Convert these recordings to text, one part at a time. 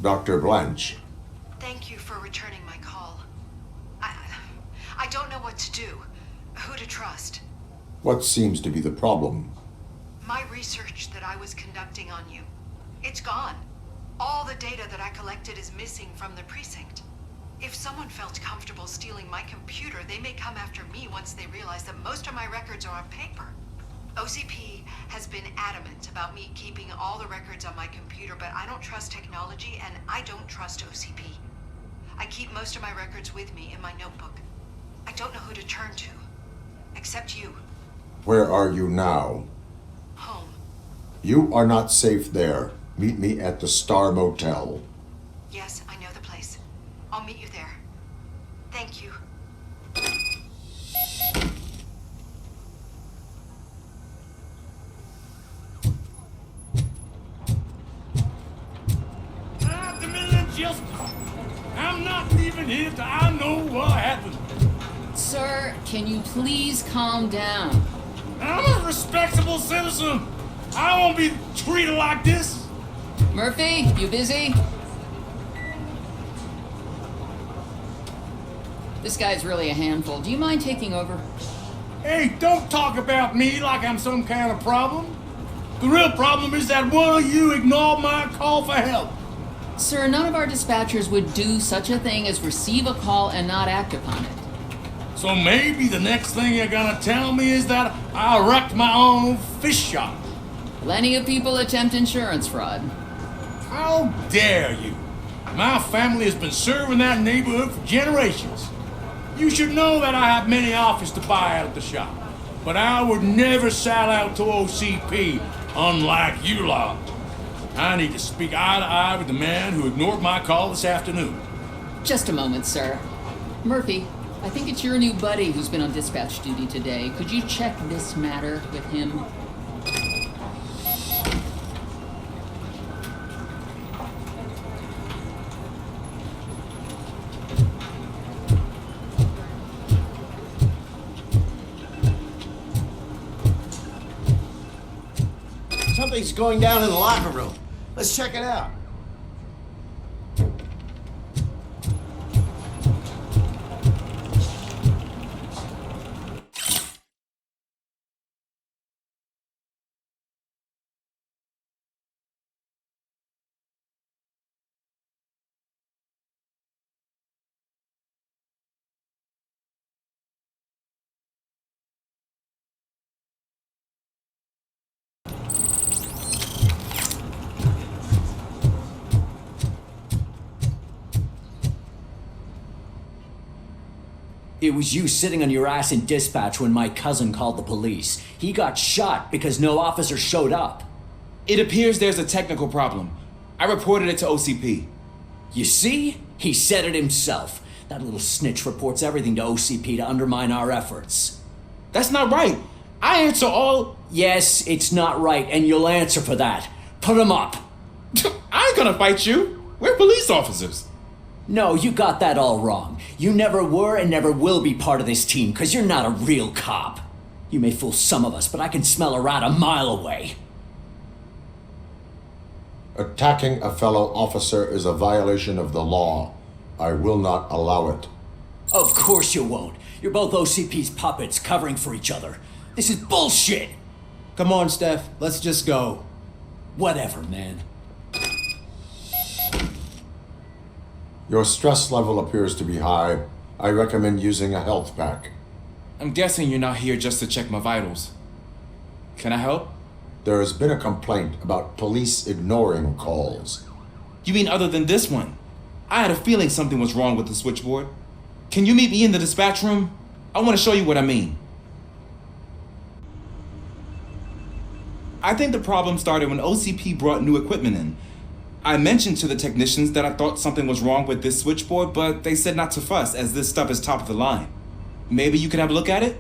Dr. Blanche. Thank you for returning my call. I don't know what to do. Who to trust. What seems to be the problem? My research that I was conducting on you. It's gone. All the data that I collected is missing from the precinct. If someone felt comfortable stealing my computer, they may come after me once they realize that most of my records are on paper. OCP has been adamant about me keeping all the records on my computer, but I don't trust technology and I don't trust OCP. I keep most of my records with me in my notebook. I don't know who to turn to, except you. Where are you now? Home. You are not safe there. Meet me at the Star Motel. Yes, I know the place. I'll meet you there. Thank you. I'm not leaving here till I know what happened. Sir, can you please calm down? I'm a respectable citizen. I won't be treated like this. Murphy, you busy? This guy's really a handful. Do you mind taking over? Hey, don't talk about me like I'm some kind of problem. The real problem is that one of you ignored my call for help. Sir, none of our dispatchers would do such a thing as receive a call and not act upon it. So maybe the next thing you're gonna tell me is that I wrecked my own fish shop. Plenty of people attempt insurance fraud. How dare you? My family has been serving that neighborhood for generations. You should know that I have many offers to buy out of the shop. But I would never sell out to OCP, unlike you lot. I need to speak eye to eye with the man who ignored my call this afternoon. Just a moment, sir. Murphy, I think it's your new buddy who's been on dispatch duty today. Could you check this matter with him? Something's going down in the locker room. Let's check it out. It was you sitting on your ass in dispatch when my cousin called the police. He got shot because no officer showed up. It appears there's a technical problem. I reported it to OCP. You see? He said it himself. That little snitch reports everything to OCP to undermine our efforts. That's not right. I answer all... Yes, it's not right, and you'll answer for that. Put him up. I ain't gonna fight you. We're police officers. No, you got that all wrong. You never were and never will be part of this team, because you're not a real cop. You may fool some of us, but I can smell a rat a mile away. Attacking a fellow officer is a violation of the law. I will not allow it. Of course you won't. You're both OCP's puppets covering for each other. This is bullshit! Come on, Steph. Let's just go. Whatever, man. Your stress level appears to be high. I recommend using a health pack. I'm guessing you're not here just to check my vitals. Can I help? There has been a complaint about police ignoring calls. You mean other than this one? I had a feeling something was wrong with the switchboard. Can you meet me in the dispatch room? I want to show you what I mean. I think the problem started when OCP brought new equipment in. I mentioned to the technicians that I thought something was wrong with this switchboard, but they said not to fuss as this stuff is top of the line. Maybe you could have a look at it?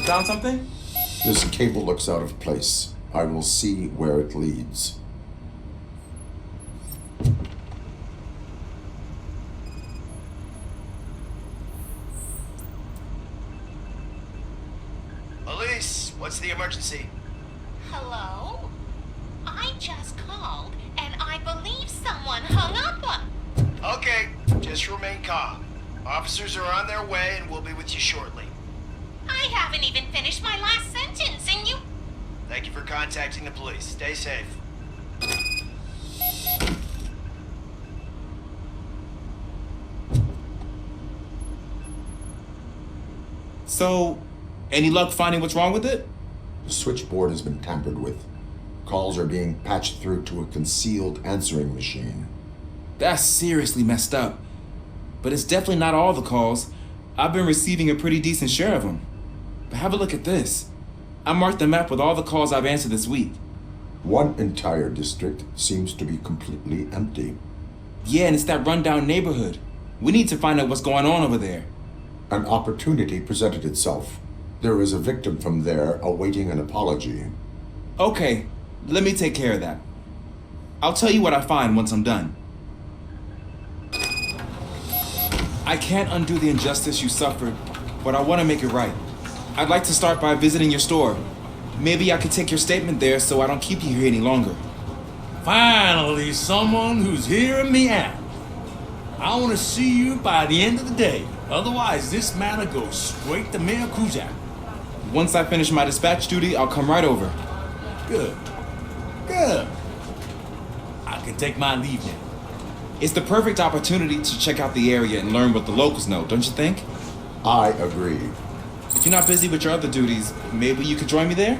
Found something? This cable looks out of place. I will see where it leads. Elise, what's the emergency? Hello? I just called, and I believe someone hung up on... Okay, just remain calm. Officers are on their way and we'll be with you shortly. I haven't even finished my last sentence, and you... Thank you for contacting the police. Stay safe. So, any luck finding what's wrong with it? The switchboard has been tampered with. Calls are being patched through to a concealed answering machine. That's seriously messed up. But it's definitely not all the calls. I've been receiving a pretty decent share of them. But have a look at this. I marked the map with all the calls I've answered this week. One entire district seems to be completely empty. Yeah, and it's that rundown neighborhood. We need to find out what's going on over there. An opportunity presented itself. There is a victim from there awaiting an apology. Okay, let me take care of that. I'll tell you what I find once I'm done. I can't undo the injustice you suffered, but I want to make it right. I'd like to start by visiting your store. Maybe I could take your statement there so I don't keep you here any longer. Finally, someone who's hearing me out. I want to see you by the end of the day. Otherwise, this matter goes straight to Mayor Kuzak. Once I finish my dispatch duty, I'll come right over. Good. Good. I can take my leave now. It's the perfect opportunity to check out the area and learn what the locals know, don't you think? I agree. If you're not busy with your other duties, maybe you could join me there?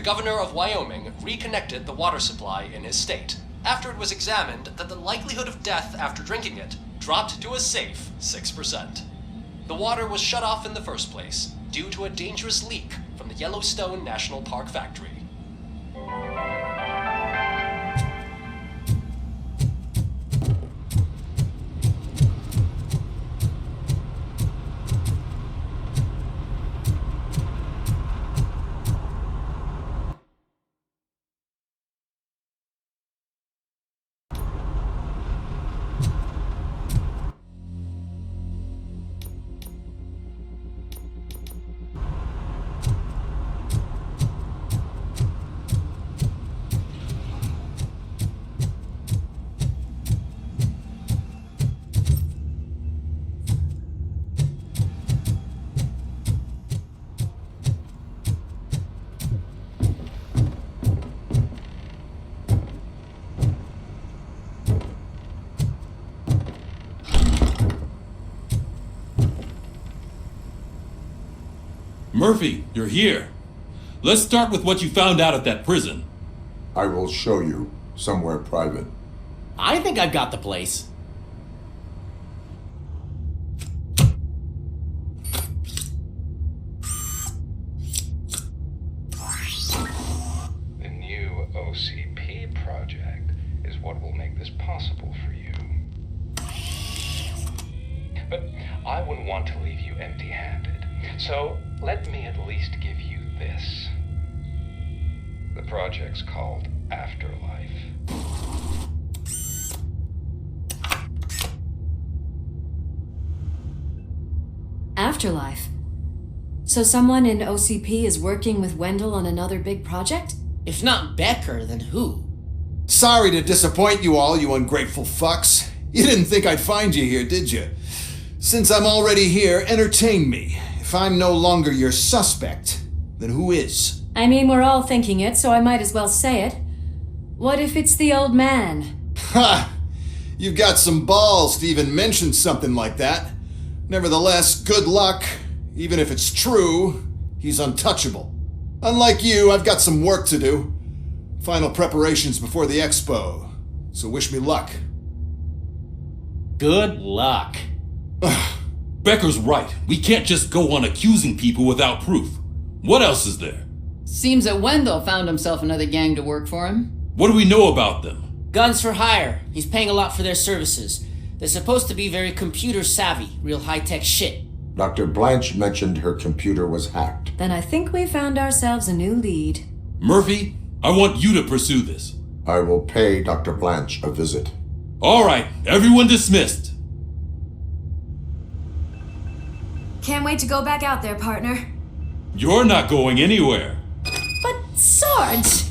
governor of Wyoming reconnected the water supply in his state after it was examined that the likelihood of death after drinking it dropped to a safe 6%. The water was shut off in the first place due to a dangerous leak from the Yellowstone National Park factory. Murphy, you're here. Let's start with what you found out at that prison. I will show you somewhere private. I think I've got the place. The new OCP project is what will make this possible for you. But I wouldn't want to leave you empty-handed. So, let me at least give you this. The project's called Afterlife. Afterlife? So someone in OCP is working with Wendell on another big project? If not Becker, then who? Sorry to disappoint you all, you ungrateful fucks. You didn't think I'd find you here, did you? Since I'm already here, entertain me. If I'm no longer your suspect, then who is? I mean, we're all thinking it, so I might as well say it. What if it's the old man? Ha! You've got some balls to even mention something like that. Nevertheless, good luck. Even if it's true, he's untouchable. Unlike you, I've got some work to do. Final preparations before the expo. So wish me luck. Good luck. Becker's right. We can't just go on accusing people without proof. What else is there? Seems that Wendell found himself another gang to work for him. What do we know about them? Guns for hire. He's paying a lot for their services. They're supposed to be very computer savvy, real high-tech shit. Dr. Blanche mentioned her computer was hacked. Then I think we found ourselves a new lead. Murphy, I want you to pursue this. I will pay Dr. Blanche a visit. All right, everyone dismissed. Can't wait to go back out there, partner. You're not going anywhere. But, Sarge!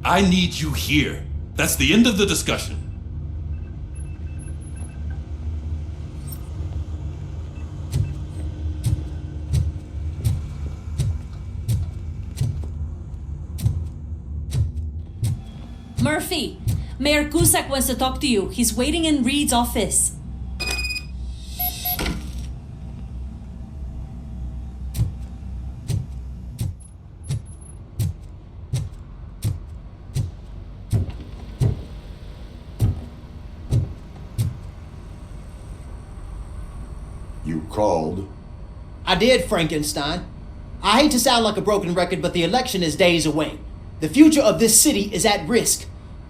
I need you here. That's the end of the discussion. Murphy, Mayor Cusack wants to talk to you. He's waiting in Reed's office. You called? I did, Frankenstein. I hate to sound like a broken record, but the election is days away. The future of this city is at risk.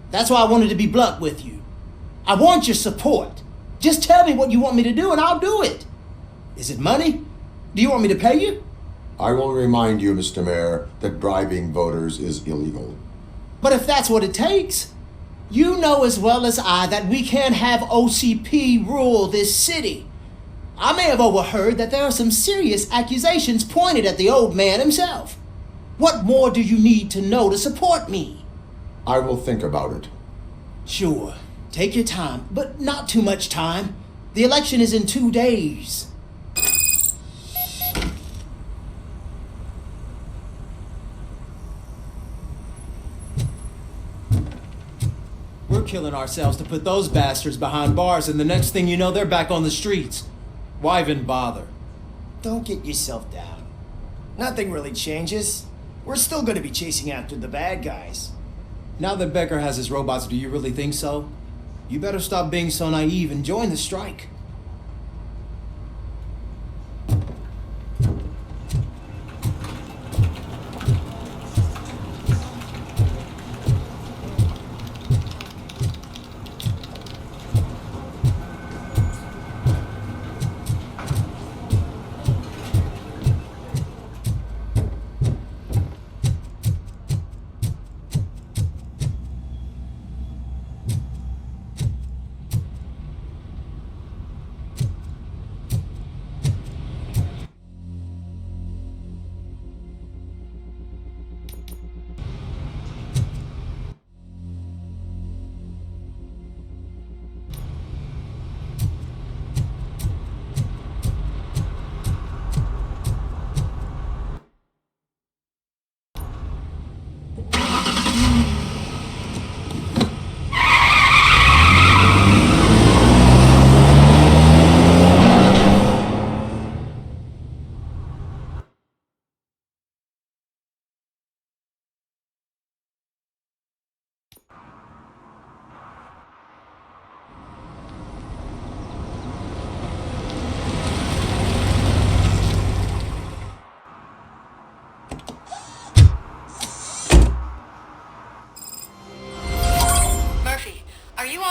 That's why I wanted to be blunt with you. I want your support. Just tell me what you want me to do and I'll do it. Is it money? Do you want me to pay you? I will remind you, Mr. Mayor, that bribing voters is illegal. But if that's what it takes, you know as well as I that we can't have OCP rule this city. I may have overheard that there are some serious accusations pointed at the old man himself. What more do you need to know to support me? I will think about it. Sure. Take your time, but not too much time. The election is in 2 days. We're killing ourselves to put those bastards behind bars, and the next thing you know, they're back on the streets. Why even bother? Don't get yourself down. Nothing really changes. We're still gonna be chasing after the bad guys. Now that Becker has his robots, do you really think so? You better stop being so naive and join the strike.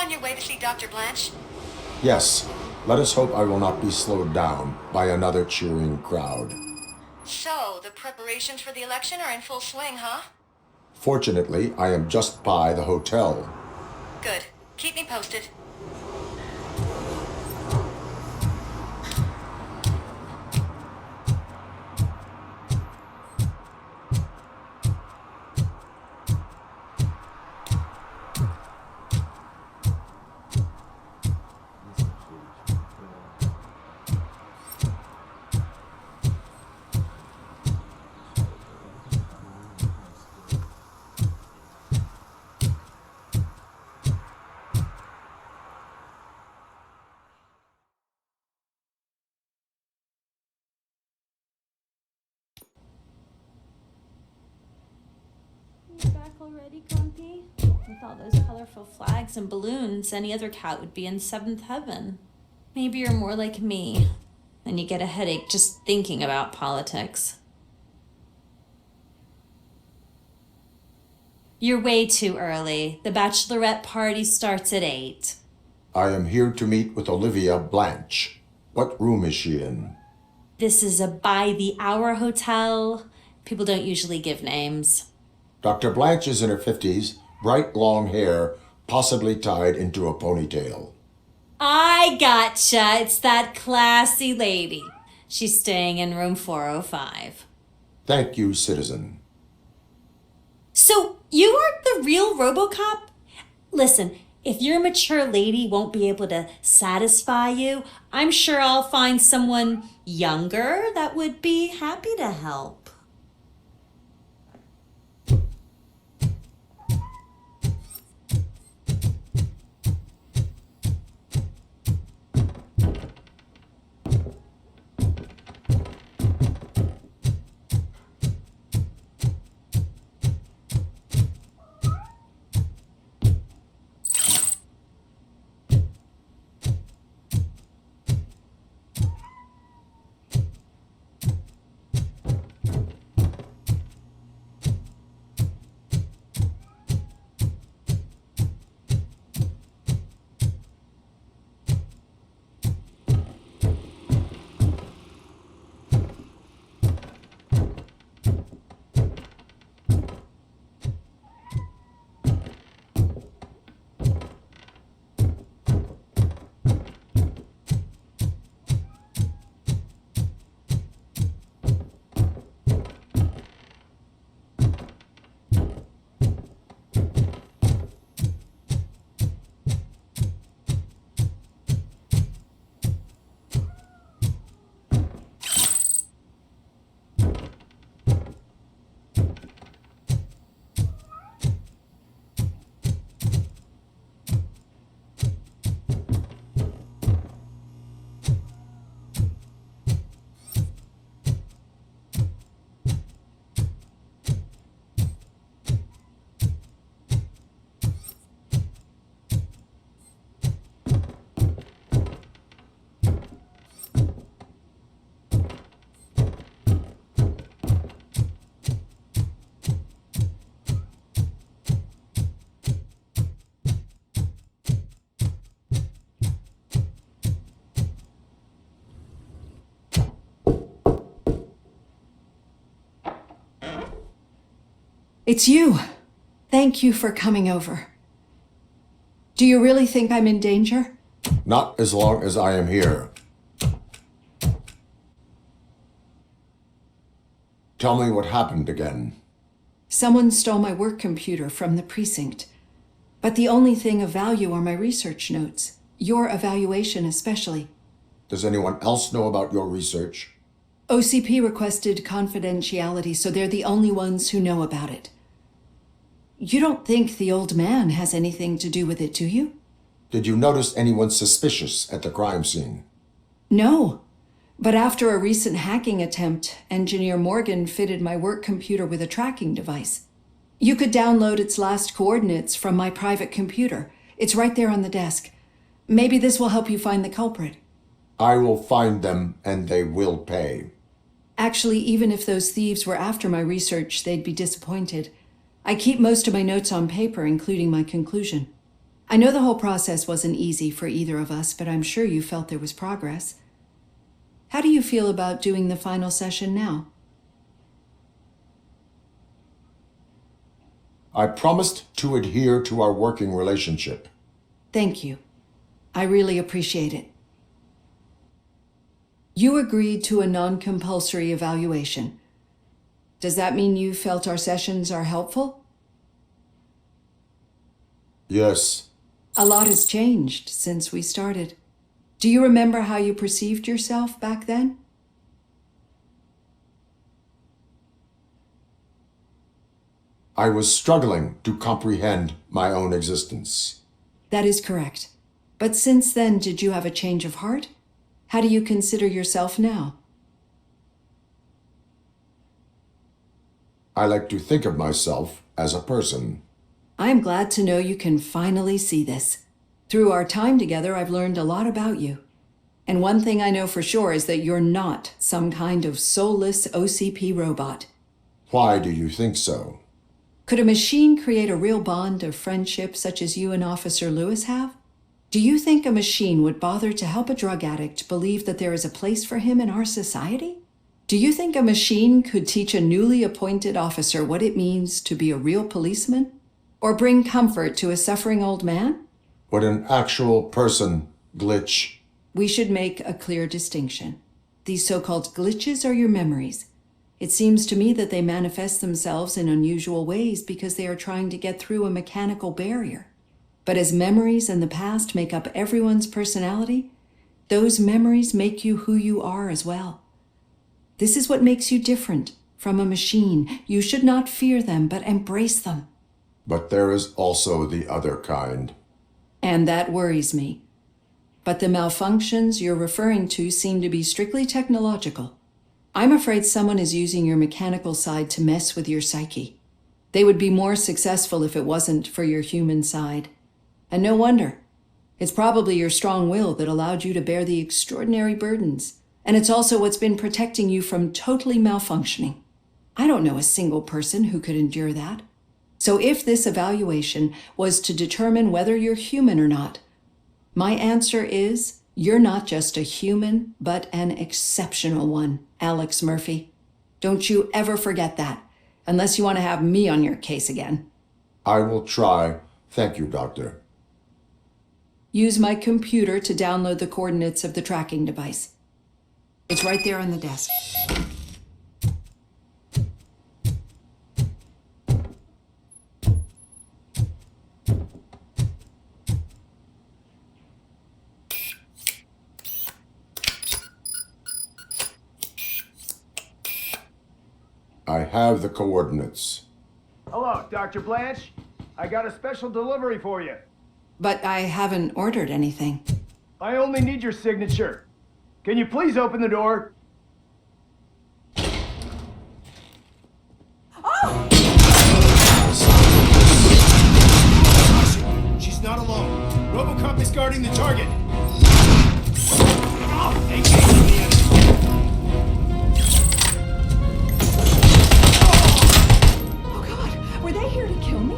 on your way to see Dr. Blanche? Yes. Let us hope I will not be slowed down by another cheering crowd. So, the preparations for the election are in full swing, huh? Fortunately, I am just by the hotel. Good. Keep me posted. Back already, Grumpy? With all those colorful flags and balloons, any other cat would be in seventh heaven. Maybe you're more like me, and you get a headache just thinking about politics. You're way too early. The bachelorette party starts at 8. I am here to meet with Olivia Blanche. What room is she in? This is a by-the-hour hotel. People don't usually give names. Dr. Blanche is in her 50s, bright long hair, possibly tied into a ponytail. I gotcha. It's that classy lady. She's staying in room 405. Thank you, citizen. So, you are the real RoboCop? Listen, if your mature lady won't be able to satisfy you, I'm sure I'll find someone younger that would be happy to help. It's you. Thank you for coming over. Do you really think I'm in danger? Not as long as I am here. Tell me what happened again. Someone stole my work computer from the precinct. But the only thing of value are my research notes. Your evaluation especially. Does anyone else know about your research? OCP requested confidentiality, so they're the only ones who know about it. You don't think the old man has anything to do with it, do you? Did you notice anyone suspicious at the crime scene? No. But after a recent hacking attempt, Engineer Morgan fitted my work computer with a tracking device. You could download its last coordinates from my private computer. It's right there on the desk. Maybe this will help you find the culprit. I will find them, and they will pay. Actually, even if those thieves were after my research, they'd be disappointed. I keep most of my notes on paper, including my conclusion. I know the whole process wasn't easy for either of us, but I'm sure you felt there was progress. How do you feel about doing the final session now? I promised to adhere to our working relationship. Thank you. I really appreciate it. You agreed to a non-compulsory evaluation. Does that mean you felt our sessions are helpful? Yes. A lot has changed since we started. Do you remember how you perceived yourself back then? I was struggling to comprehend my own existence. That is correct. But since then, did you have a change of heart? How do you consider yourself now? I like to think of myself as a person. I am glad to know you can finally see this. Through our time together, I've learned a lot about you. And one thing I know for sure is that you're not some kind of soulless OCP robot. Why do you think so? Could a machine create a real bond of friendship such as you and Officer Lewis have? Do you think a machine would bother to help a drug addict believe that there is a place for him in our society? Do you think a machine could teach a newly appointed officer what it means to be a real policeman? Or bring comfort to a suffering old man? Would an actual person glitch? We should make a clear distinction. These so-called glitches are your memories. It seems to me that they manifest themselves in unusual ways because they are trying to get through a mechanical barrier. But as memories in the past make up everyone's personality, those memories make you who you are as well. This is what makes you different from a machine. You should not fear them, but embrace them. But there is also the other kind. And that worries me. But the malfunctions you're referring to seem to be strictly technological. I'm afraid someone is using your mechanical side to mess with your psyche. They would be more successful if it wasn't for your human side. And no wonder. It's probably your strong will that allowed you to bear the extraordinary burdens. And it's also what's been protecting you from totally malfunctioning. I don't know a single person who could endure that. So if this evaluation was to determine whether you're human or not, my answer is you're not just a human, but an exceptional one, Alex Murphy. Don't you ever forget that, unless you want to have me on your case again. I will try. Thank you, Doctor. Use my computer to download the coordinates of the tracking device. It's right there on the desk. I have the coordinates. Hello, Dr. Blanche. I got a special delivery for you. But I haven't ordered anything. I only need your signature. Can you please open the door? She's not alone. RoboCop is guarding the target. They came to the enemy. Oh God, were they here to kill me?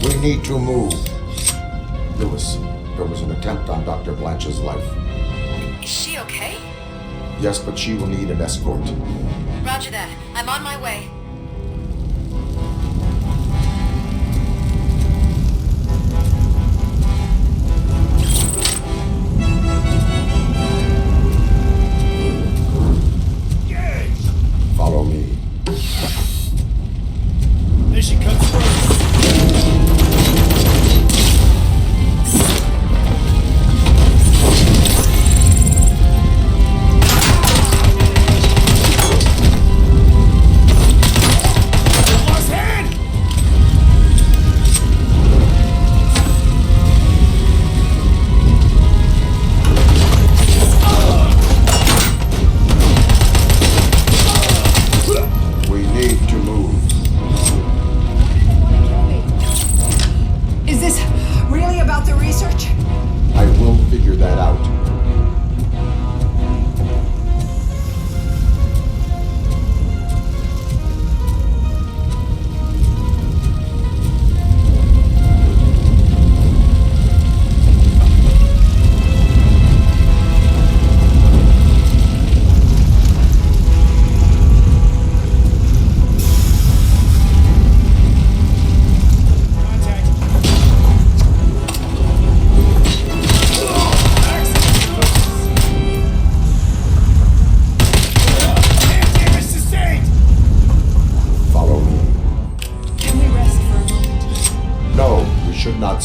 We need to move. Lewis, there was an attempt on Dr. Blanche's life. Is she okay? Yes, but she will need an escort. Roger that. I'm on my way.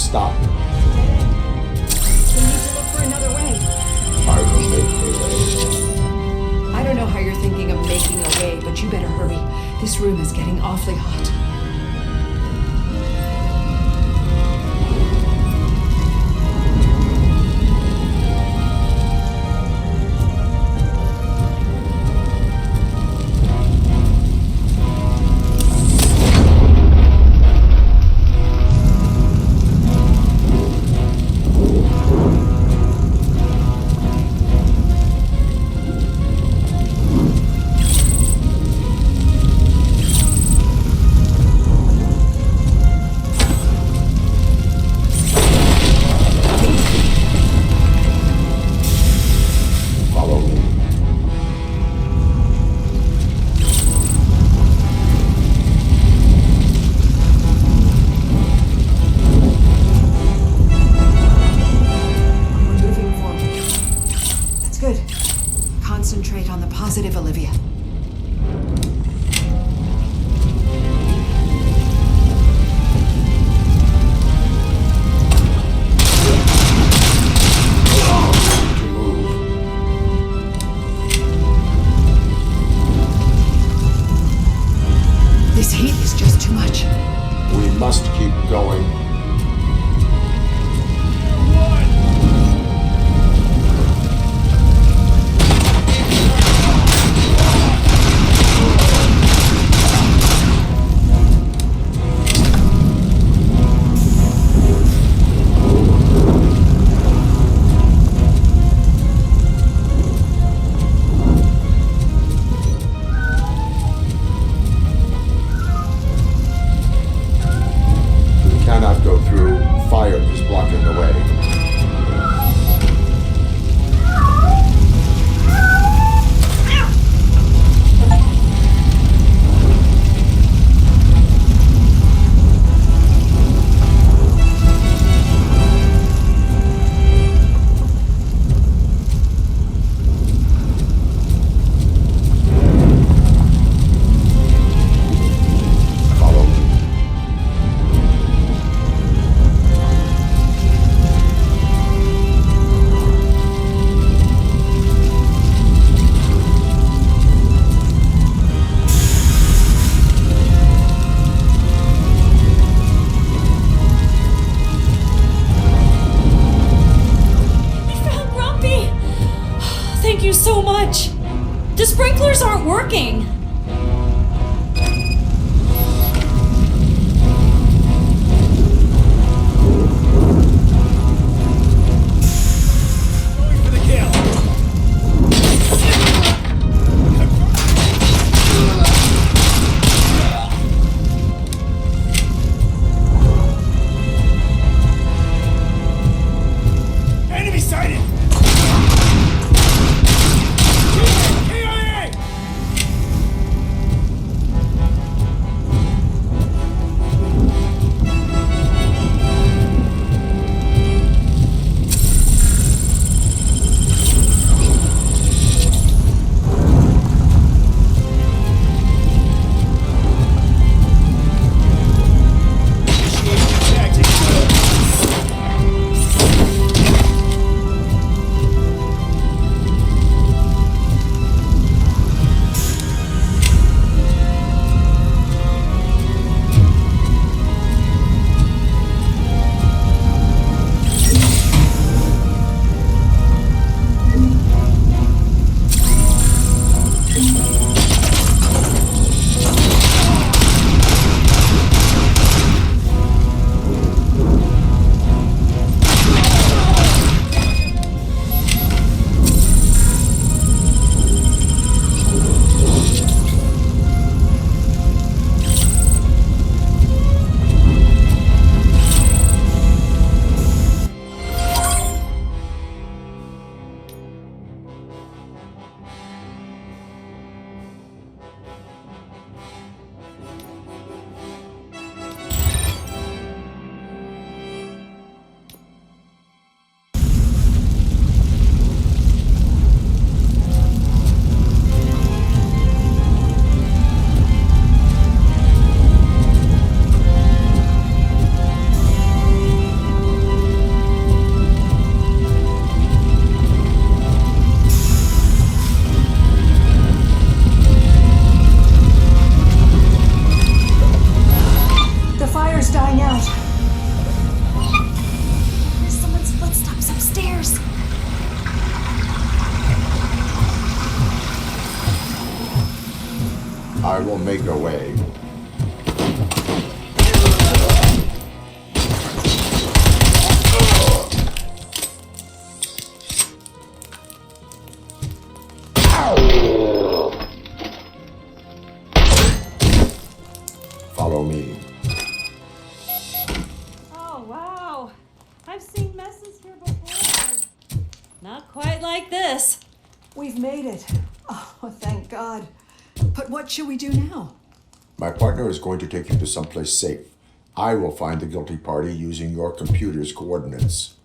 stop. We need to look for another way. I will make a way. I don't know how you're thinking of making a way, but you better hurry. This room is getting awfully hot. Concentrate on the positive, Olivia. This heat is just too much. We must keep going. Cannot go through. Fire is blocking the way. Thank you so much! The sprinklers aren't working! Enemy sighted! KIA! Follow me. Oh, wow. I've seen messes here before. Not quite like this. We've made it. Oh, thank God. But what should we do now? My partner is going to take you to someplace safe. I will find the guilty party using your computer's coordinates.